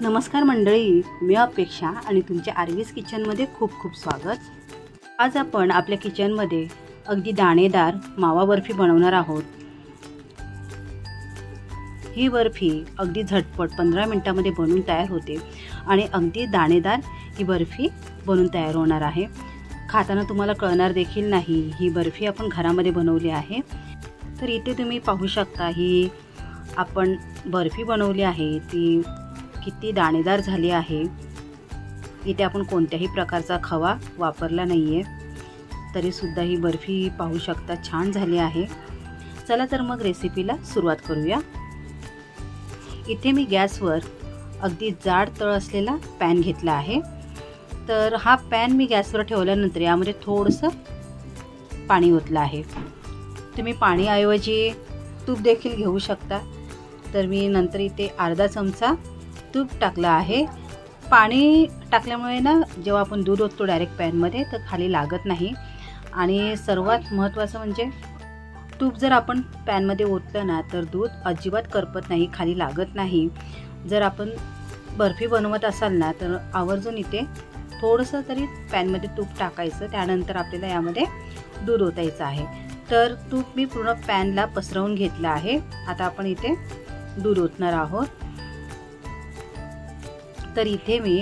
नमस्कार मंडळी, मी अपेक्षा आणि तुमच्या आरवीज किचनमध्ये खूप खूप स्वागत। आज आपण आपल्या किचनमध्ये अगदी दाणेदार मावा बर्फी बनवणार आहोत। ही बर्फी अगदी झटपट 15 मिनिटांमध्ये बनून तयार होते आणि अगदी दाणेदार ही बर्फी बनून तयार होणार आहे। खाताना तुम्हाला कळणार देखील नाही ही बर्फी आपण घरामध्ये बनवली आहे। तर इथे तुम्ही पाहू शकता ही आपण बर्फी बनवली आहे ती किती दाणेदार झाली आहे। इथे आपण कोणत्याही प्रकारचा खवा वापरला नाहीये, तरी सुद्धा ही बर्फी पाहू शकता छान झाली आहे। चला तर मग रेसिपीला सुरुवात करूया। इथे मी गॅसवर अगदी जाड तळ असलेला पॅन घेतला आहे। तर हा पॅन मी गॅसवर ठेवल्यानंतर यामध्ये थोडंसं पाणी ओतलं आहे। तुम्ही पाण्याऐवजी तूप देखील घेऊ शकता। तर मी नंतर इथे अर्धा चमचा तूप टाकला आहे। पाणी टाकल्यामुळे ना जेव्हा आपण दूध ओततो डायरेक्ट पॅनमध्ये तर खाली लागत नाही। आणि सर्वात महत्त्वाचं म्हणजे तूप जर आपण पॅनमध्ये ओतलं ना तर दूध अजिबात करपत नाही, खाली लागत नाही। जर आपण बर्फी बनवत असाल ना तर आवर्जून इथे थोडंसं तरी पॅनमध्ये तूप टाकायचं, त्यानंतर आपल्याला यामध्ये दूध ओतायचं आहे। तर तूप मी पूर्ण पॅनला पसरवून घेतलं आहे। आता आपण इथे दूध ओतणार आहोत। तर इथे मी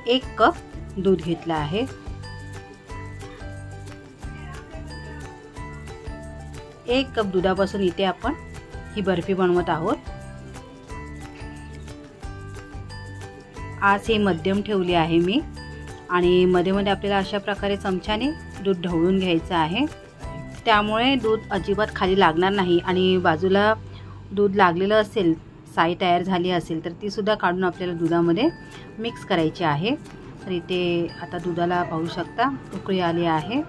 1 कप दूध घेतला आहे। 1 कप दुधापासून इथे आपण ही बर्फी बनवत आहोत। आज हे मध्यम ठेवली आहे मी आणि मध्ये मध्ये आपल्याला अशा प्रकारे चमच्याने दूध ढवळून घ्यायचं आहे, त्यामुळे दूध अजिबात खाली लागणार नाही। आणि बाजूला दूध लागलेलं असेल, साई तयार झाली असेल तर ती सुद्धा काढून आपल्याला दुधामध्ये मिक्स करायची आहे। तर इथे आता दुधाला पाहू शकता उकळी आली आहे।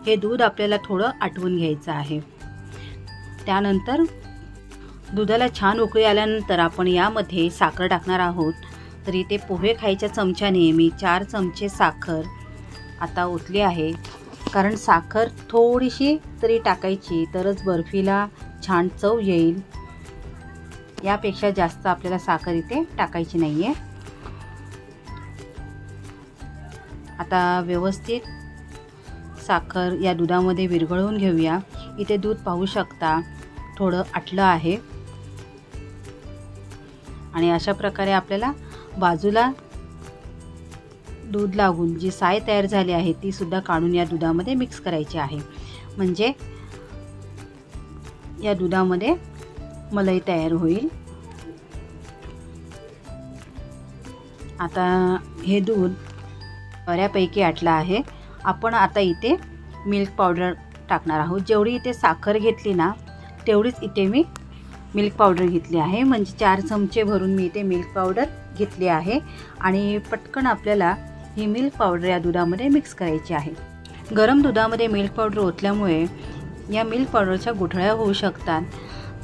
हे दूध आपल्याला थोडं आटवून घ्यायचं आहे। त्यानंतर दुधाला छान उकळी आल्यानंतर आपण यामध्ये साखर टाकणार आहोत। तर इथे पोहे खायच्या चमच्याने मी 4 चमचे साखर आता ओतली आहे, कारण साखर थोडीशी तरी टाकायची तरच बर्फीला छान चव येईल। यापेक्षा जास्त आपल्याला साखर इथे टाकायची नाहीये। आता व्यवस्थित साखर या दुधामध्ये विरघळवून घेऊया। इथे दूध पाहू शकता थोडं आटलं आहे आणि अशा प्रकारे आपल्याला बाजूला दूध लागून जी साय तयार झाली आहे ती सुद्धा काढून या दुधामध्ये मिक्स करायची आहे, म्हणजे या दुधामध्ये मलाई तयार होईल। आता हे दूध बऱ्यापैकी आटलं आहे। आपण आता इथे मिल्क पावडर टाकणार आहोत। जेवढी इथे साखर घेतली ना तेवढीच इथे मी मिल्क पावडर घेतली आहे, म्हणजे 4 चमचे भरून मी इथे मिल्क पावडर घेतली आहे। आणि पटकन आपल्याला ही मिल्क पावडर या दुधामध्ये मिक्स करायची आहे। गरम दुधामध्ये मिल्क पावडर ओतल्यामुळे या मिल्क पावडरच्या गुठळ्या होऊ शकतात।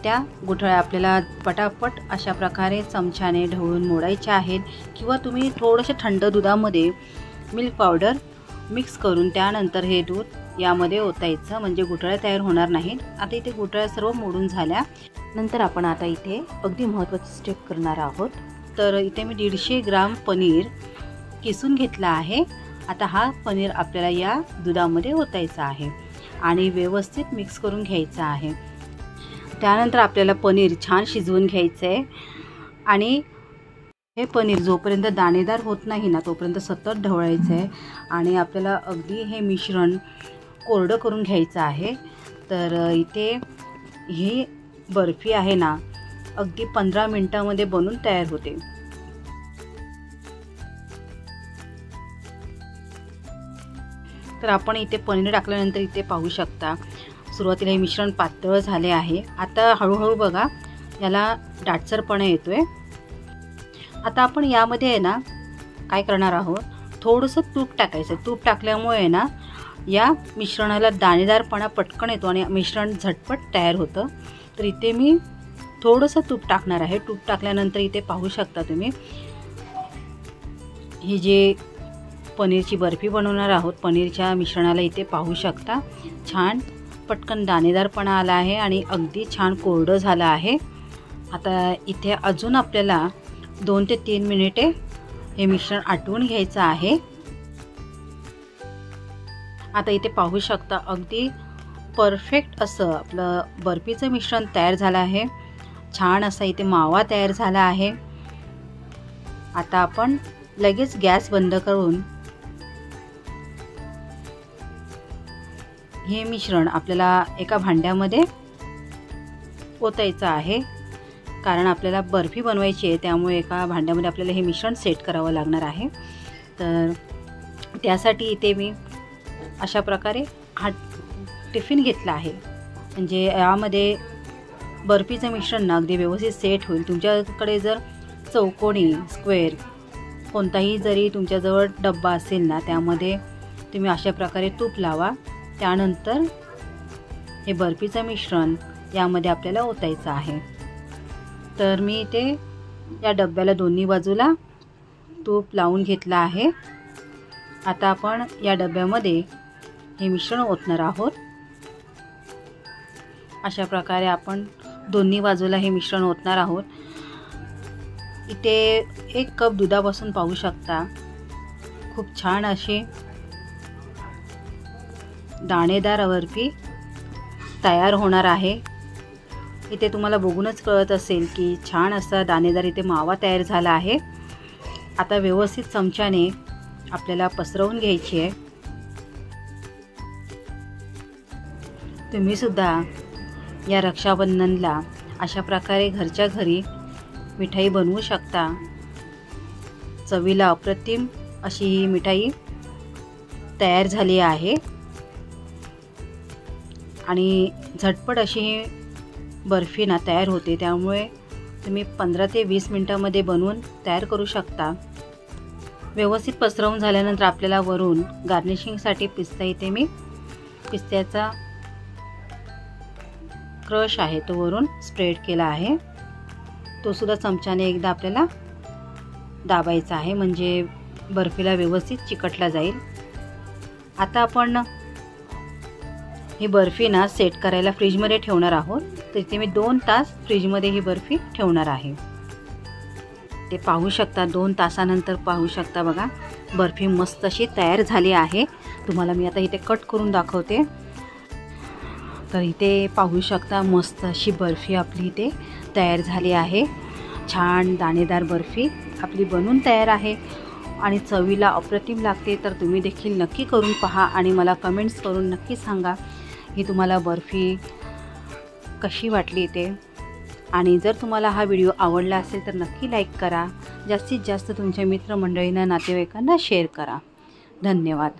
त्या गुठळ्या आपल्याला पटापट अशा प्रकारे चमच्याने ढवळून मोडायच्या आहेत, किंवा तुम्ही थोडंसं थंड दुधामध्ये मिल्क पावडर मिक्स करून त्यानंतर हे दूध यामध्ये ओतायचं, म्हणजे गुठळ्या तयार होणार नाहीत। आता इथे गुठळ्या सर्व मोडून झाल्या नंतर आपण आता इथे अगदी महत्त्वाची स्टेप करणार आहोत। तर इथे मी 150 ग्राम पनीर किसून घेतला आहे। आता हा पनीर आपल्याला या दुधामध्ये ओतायचा आहे आणि व्यवस्थित मिक्स करून घ्यायचा आहे। त्यानंतर आपल्याला पनीर छान शिजवून घ्यायचं आहे आणि हे पनीर जोपर्यंत दाणेदार होत नाही ना तोपर्यंत सतत ढवळायचं आहे आणि आपल्याला अगदी हे मिश्रण कोरडं करून घ्यायचं आहे। तर इथे ही बर्फी आहे ना अगदी 15 मिनिटांमध्ये बनून तयार होते। तर आपण इथे पनीर टाकल्यानंतर इथे पाहू शकता सुरुवातीला हे मिश्रण पातळ झाले आहे। आता हळूहळू बघा याला दाटसरपणा येतोय। आता आपण यामध्ये आहे ना काय करणार आहोत, थोडंसं तूप टाकायचं। तूप टाकल्यामुळे ना या मिश्रणाला दाणेदारपणा पटकन येतो आणि मिश्रण झटपट तयार होतं। तर इथे मी थोडंसं तूप टाकणार आहे। तूप टाकल्यानंतर इथे पाहू शकता तुम्ही ही जे पनीरची बर्फी बनवणार आहोत पनीरच्या मिश्रणाला इथे पाहू शकता छान पटकन दाणेदारपणा आला आहे आणि अगदी छान कोरडं झालं आहे। आता इथे अजून आपल्याला 2 ते 3 मिनिटे हे मिश्रण आटवून घ्यायचं आहे। आता इथे पाहू शकता अगदी परफेक्ट असं आपलं बर्फीचं मिश्रण तयार झालं आहे। छान असा इथे मावा तयार झाला आहे। आता आपण लगेच गॅस बंद करून हे मिश्रण आपल्याला एका भांड्यामध्ये ओतायचं आहे, कारण आपल्याला बर्फी बनवायची आहे, त्यामुळे एका भांड्यामध्ये आपल्याला हे मिश्रण सेट करावं लागणार आहे। तर त्यासाठी इथे मी अशा प्रकारे हा टिफिन घेतला आहे, म्हणजे यामध्ये बर्फीचं मिश्रण ना अगदी व्यवस्थित सेट होईल। तुमच्याकडे जर चौकोनी स्क्वेअर कोणताही जरी तुमच्याजवळ डब्बा असेल ना, त्यामध्ये तुम्ही अशा प्रकारे तूप लावा। त्यानंतर हे बर्फीचं मिश्रण यामध्ये आपल्याला ओतायचं आहे। तर मी इथे या डब्याला दोन्ही बाजूला तूप लावून घेतलं आहे। आता आपण या डब्यामध्ये हे मिश्रण ओतणार आहोत। अशा प्रकारे आपण दोन्ही बाजूला हे मिश्रण ओतणार आहोत। इथे 1 कप दुधापासून पाहू शकता खूप छान अशी दाणेदार बर्फी तयार होणार आहे। इथे तुम्हाला बघूनच कळत असेल की छान असा दाणेदार इथे मावा तयार झाला आहे। आता व्यवस्थित चमच्याने आपल्याला पसरवून घ्यायची आहे। तुम्ही सुद्धा या रक्षाबंधनला अशा प्रकारे घरच्या घरी मिठाई बनवू शकता। चवीला अप्रतिम अशी ही मिठाई तयार झाली आहे आणि झटपट अशी ही बर्फी ना तयार होते, त्यामुळे तुम्ही 15 ते 20 मिनिटांमध्ये बनवून तयार करू शकता। व्यवस्थित पसरवून झाल्यानंतर आपल्याला वरून गार्निशिंगसाठी पिस्ता इथे मी पिस्त्याचा क्रश आहे तो वरून स्प्रेड केला आहे। तो सुद्धा चमच्याने एकदा आपल्याला दाबायचा आहे, म्हणजे बर्फीला व्यवस्थित चिकटला जाईल। आता आपण ही बर्फी ना सेट करायला फ्रीजमध्ये ठेवणार आहोत। तर इथे मी 2 तास फ्रीजमध्ये ही बर्फी ठेवणार आहे। ते पाहू शकता 2 तासानंतर पाहू शकता बघा बर्फी मस्त अशी तयार झाली आहे। तुम्हाला मी आता इथे कट करून दाखवते। तर इथे पाहू शकता मस्त अशी बर्फी आपली इथे तयार झाली आहे। छान दाणेदार बर्फी आपली बनून तयार आहे आणि चवीला अप्रतिम लागते। तर तुम्ही देखील नक्की करून पहा आणि मला कमेंट्स करून नक्की सांगा की तुम्हाला बर्फी कशी वाटली ते। आणि जर तुम्हाला हा व्हिडिओ आवडला असेल तर नक्की लाईक करा, जास्तीत जास्त तुमच्या मित्रमंडळींना नातेवाईकांना शेअर करा। धन्यवाद।